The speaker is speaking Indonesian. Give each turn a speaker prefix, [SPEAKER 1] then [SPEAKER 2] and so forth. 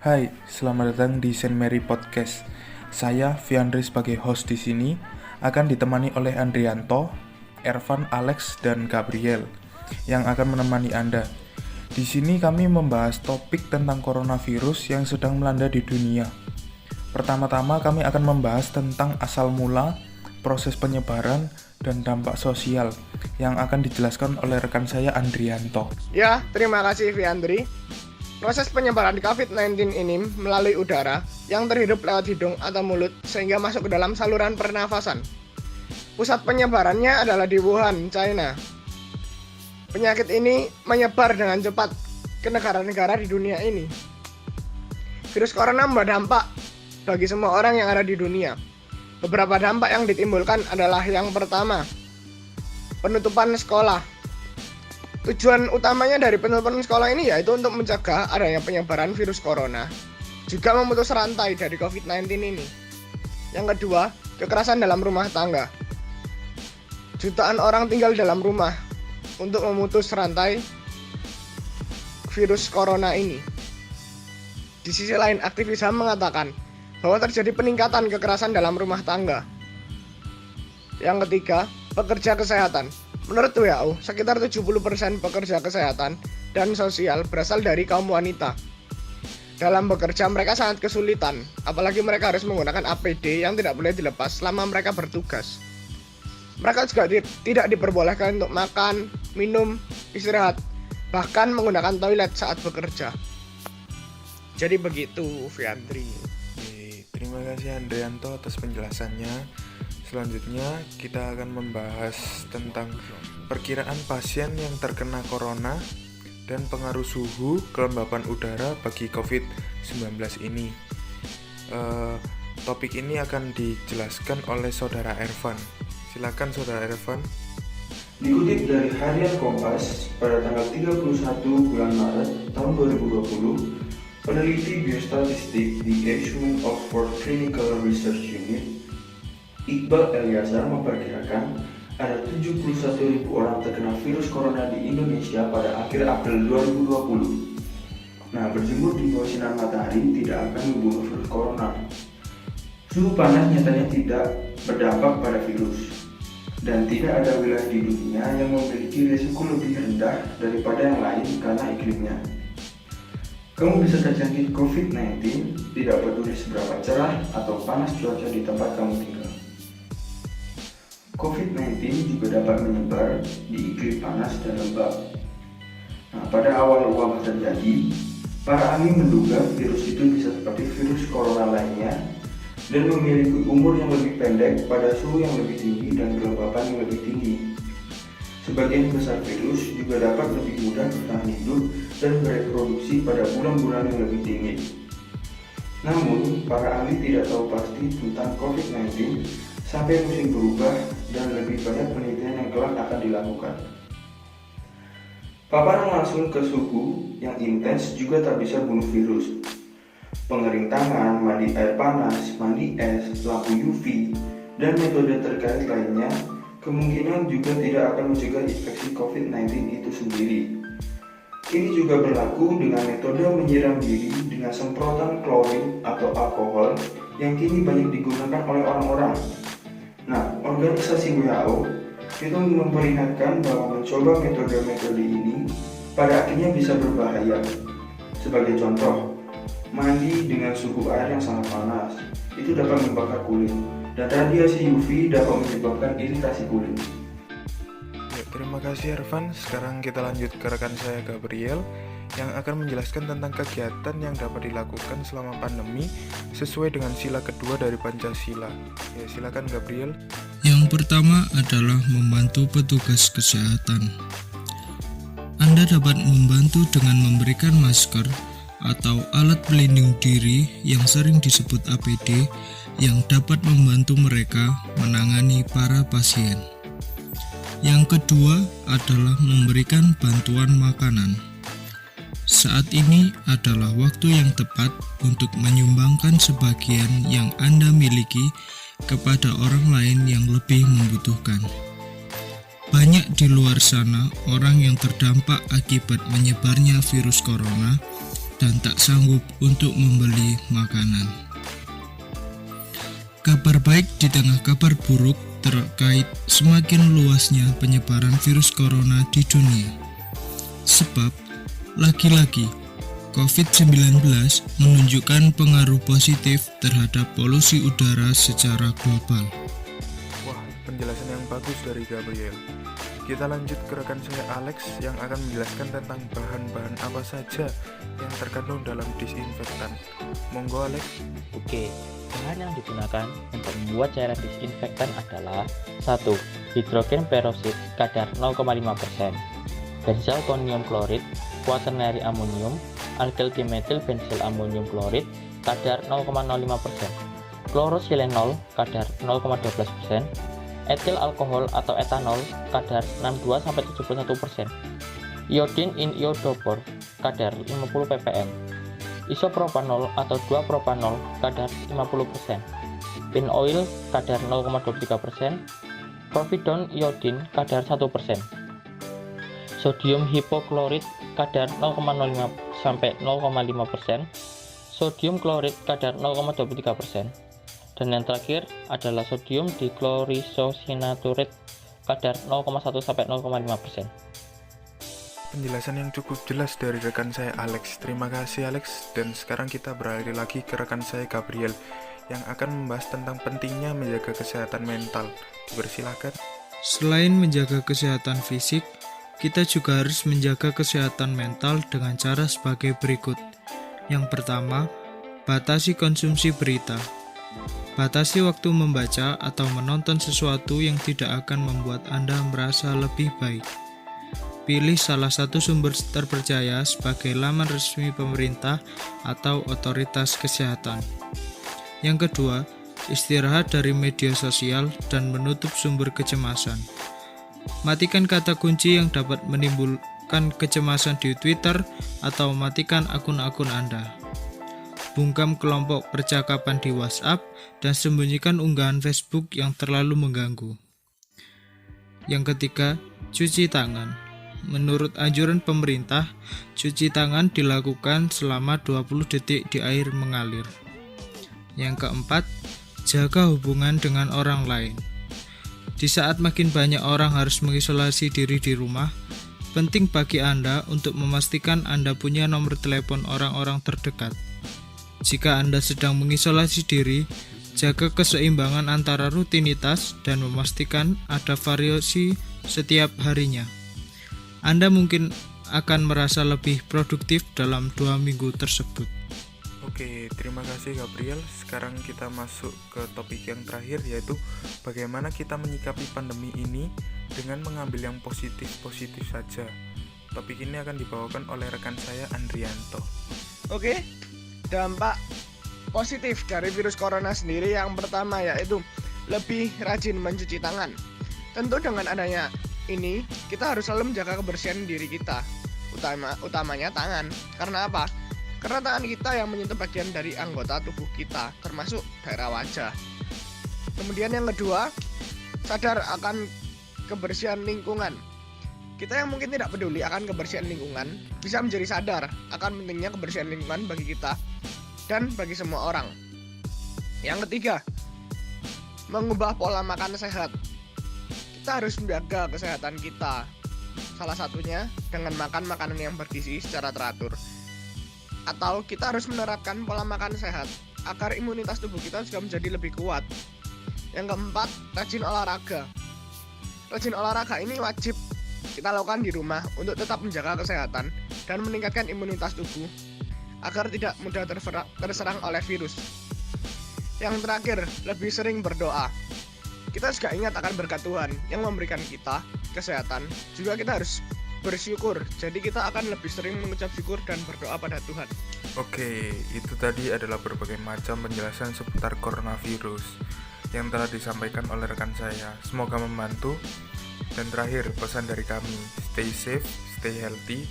[SPEAKER 1] Hai, selamat datang di Saint Mary Podcast. Saya Viandri sebagai host di sini akan ditemani oleh Andrianto, Ervan, Alex, dan Gabriel yang akan menemani Anda. Di sini kami membahas topik tentang coronavirus yang sedang melanda di dunia. Pertama-tama kami akan membahas tentang asal mula, proses penyebaran, dan dampak sosial yang akan dijelaskan oleh rekan saya Andrianto.
[SPEAKER 2] Ya, terima kasih Viandri. Proses penyebaran COVID-19 ini melalui udara yang terhirup lewat hidung atau mulut sehingga masuk ke dalam saluran pernafasan. Pusat penyebarannya adalah di Wuhan, China. Penyakit ini menyebar dengan cepat ke negara-negara di dunia ini. Virus corona membawa dampak bagi semua orang yang ada di dunia. Beberapa dampak yang ditimbulkan adalah yang pertama, penutupan sekolah. Tujuan utamanya dari penutupan sekolah ini yaitu untuk mencegah adanya penyebaran virus corona, juga memutus rantai dari COVID-19 ini. Yang kedua, kekerasan dalam rumah tangga. Jutaan orang tinggal dalam rumah untuk memutus rantai virus corona ini. Di sisi lain, aktivis HAM mengatakan bahwa terjadi peningkatan kekerasan dalam rumah tangga. Yang ketiga, pekerja kesehatan. Menurut WHO, sekitar 70% pekerja kesehatan dan sosial berasal dari kaum wanita. Dalam bekerja, mereka sangat kesulitan, apalagi mereka harus menggunakan APD yang tidak boleh dilepas selama mereka bertugas. Mereka juga tidak diperbolehkan untuk makan, minum, istirahat, bahkan menggunakan toilet saat bekerja. Jadi begitu, Viandri.
[SPEAKER 1] Terima kasih Andrianto atas penjelasannya. Selanjutnya kita akan membahas tentang perkiraan pasien yang terkena corona dan pengaruh suhu kelembapan udara bagi COVID-19 ini. Topik ini akan dijelaskan oleh Saudara Ervan. Silakan Saudara Ervan.
[SPEAKER 3] Dikutip dari Harian Kompas pada tanggal 31 bulan Maret tahun 2020, peneliti biostatistik di Eichmann Oxford Clinical Research Unit Iqbal Eliazar memperkirakan ada 71.000 orang terkena virus corona di Indonesia pada akhir April 2020. Nah, berjemur di bawah sinar matahari tidak akan membunuh virus corona. Suhu panas nyatanya tidak berdampak pada virus, dan tidak ada wilayah di dunia yang memiliki risiko lebih rendah daripada yang lain karena iklimnya. Kamu bisa terjangkit COVID-19 tidak peduli seberapa cerah atau panas cuaca di tempat kamu tinggal. COVID-19 juga dapat menyebar di iklim panas dan lembab. Nah, pada awal wabah terjadi, para ahli menduga virus itu bisa seperti virus corona lainnya dan memiliki umur yang lebih pendek pada suhu yang lebih tinggi dan kelembapan yang lebih tinggi. Sebagian besar virus juga dapat lebih mudah bertahan hidup dan bereproduksi pada bulan-bulan yang lebih dingin. Namun, para ahli tidak tahu pasti tentang COVID-19 sampai musim berubah dan lebih banyak penelitian yang kelak akan dilakukan. Paparan langsung ke suhu yang intens juga tak bisa bunuh virus. Pengering tangan, mandi air panas, mandi es, lampu UV, dan metode terkait lainnya kemungkinan juga tidak akan mencegah infeksi COVID-19 itu sendiri. Ini juga berlaku dengan metode menyiram diri dengan semprotan klorin atau alkohol yang kini banyak digunakan oleh orang-orang. Nah, organisasi WHO itu memperingatkan bahwa mencoba metode-metode ini pada akhirnya bisa berbahaya. Sebagai contoh, mandi dengan suhu air yang sangat panas itu dapat membakar kulit, dan radiasi UV dapat menyebabkan iritasi kulit.
[SPEAKER 1] Ya, terima kasih Ervan. Sekarang kita lanjut ke rekan saya Gabriel yang akan menjelaskan tentang kegiatan yang dapat dilakukan selama pandemi sesuai dengan sila kedua dari Pancasila. Ya, silakan Gabriel.
[SPEAKER 4] Yang pertama adalah membantu petugas kesehatan. Anda dapat membantu dengan memberikan masker atau alat pelindung diri yang sering disebut APD yang dapat membantu mereka menangani para pasien. Yang kedua adalah memberikan bantuan makanan. Saat ini adalah waktu yang tepat untuk menyumbangkan sebagian yang Anda miliki kepada orang lain yang lebih membutuhkan. Banyak di luar sana orang yang terdampak akibat menyebarnya virus corona dan tak sanggup untuk membeli makanan. Kabar baik di tengah kabar buruk terkait semakin luasnya penyebaran virus corona di dunia. Sebab, lagi-lagi, COVID-19 menunjukkan pengaruh positif terhadap polusi udara secara global.
[SPEAKER 1] Wah, penjelasan yang bagus dari Gabriel. Kita lanjut ke rekan saya Alex yang akan menjelaskan tentang bahan-bahan apa saja yang terkandung dalam disinfektan. Monggo Alex.
[SPEAKER 5] Oke, bahan yang digunakan untuk membuat cairan disinfektan adalah 1. Hidrogen perosid kadar 0,5%, benzalkonium klorid, quaternary amonium, alkyl dimetil benzyl amonium klorid kadar 0,05%, klorosilenol kadar 0,12%, etil alkohol atau etanol kadar 62-71%, iodin in iodopor kadar 50 ppm, isopropanol atau 2-propanol kadar 50%, pin oil kadar 0,23%, propidon iodin kadar 1%, sodium hipoklorit kadar 0,05-0,5%, sodium klorid kadar 0,23%, dan yang terakhir adalah sodium diklorisosinaturet kadar 0,1-0,5%.
[SPEAKER 1] Penjelasan yang cukup jelas dari rekan saya Alex. Terima kasih Alex. Dan sekarang kita beralih lagi ke rekan saya Gabriel yang akan membahas tentang pentingnya menjaga kesehatan mental. Dipersilakan.
[SPEAKER 4] Selain menjaga kesehatan fisik, kita juga harus menjaga kesehatan mental dengan cara sebagai berikut. Yang pertama, batasi konsumsi berita. Batasi waktu membaca atau menonton sesuatu yang tidak akan membuat Anda merasa lebih baik. Pilih salah satu sumber terpercaya sebagai laman resmi pemerintah atau otoritas kesehatan. Yang kedua, istirahat dari media sosial dan menutup sumber kecemasan. Matikan kata kunci yang dapat menimbulkan kecemasan di Twitter atau matikan akun-akun Anda. Bungkam kelompok percakapan di WhatsApp dan sembunyikan unggahan Facebook yang terlalu mengganggu. Yang ketiga, cuci tangan. Menurut anjuran pemerintah, cuci tangan dilakukan selama 20 detik di air mengalir. Yang keempat, jaga hubungan dengan orang lain. Di saat makin banyak orang harus mengisolasi diri di rumah, penting bagi Anda untuk memastikan Anda punya nomor telepon orang-orang terdekat. Jika Anda sedang mengisolasi diri, jaga keseimbangan antara rutinitas dan memastikan ada variasi setiap harinya. Anda mungkin akan merasa lebih produktif dalam 2 minggu tersebut.
[SPEAKER 1] Oke, terima kasih Gabriel. Sekarang kita masuk ke topik yang terakhir, yaitu bagaimana kita menyikapi pandemi ini dengan mengambil yang positif-positif saja. Topik ini akan dibawakan oleh rekan saya Andrianto.
[SPEAKER 2] Oke, dampak positif dari virus corona sendiri yang pertama yaitu lebih rajin mencuci tangan. Tentu dengan adanya ini kita harus selalu menjaga kebersihan diri kita, utamanya tangan. Karena apa? Karena tangan kita yang menyentuh bagian dari anggota tubuh kita, termasuk daerah wajah. Kemudian yang kedua, sadar akan kebersihan lingkungan. Kita yang mungkin tidak peduli akan kebersihan lingkungan bisa menjadi sadar akan pentingnya kebersihan lingkungan bagi kita dan bagi semua orang. Yang ketiga, mengubah pola makan sehat. Kita harus menjaga kesehatan kita. Salah satunya dengan makan makanan yang bergizi secara teratur. Atau kita harus menerapkan pola makan sehat agar imunitas tubuh kita juga menjadi lebih kuat. Yang keempat, rajin olahraga. Rajin olahraga ini wajib kita lakukan di rumah untuk tetap menjaga kesehatan dan meningkatkan imunitas tubuh agar tidak mudah terserang oleh virus. Yang terakhir, lebih sering berdoa. Kita juga ingat akan berkat Tuhan yang memberikan kita kesehatan. Juga kita harus bersyukur, jadi kita akan lebih sering mengucap syukur dan berdoa pada Tuhan.
[SPEAKER 1] Oke, itu tadi adalah berbagai macam penjelasan seputar coronavirus yang telah disampaikan oleh rekan saya. Semoga membantu. Dan terakhir, pesan dari kami, stay safe, stay healthy,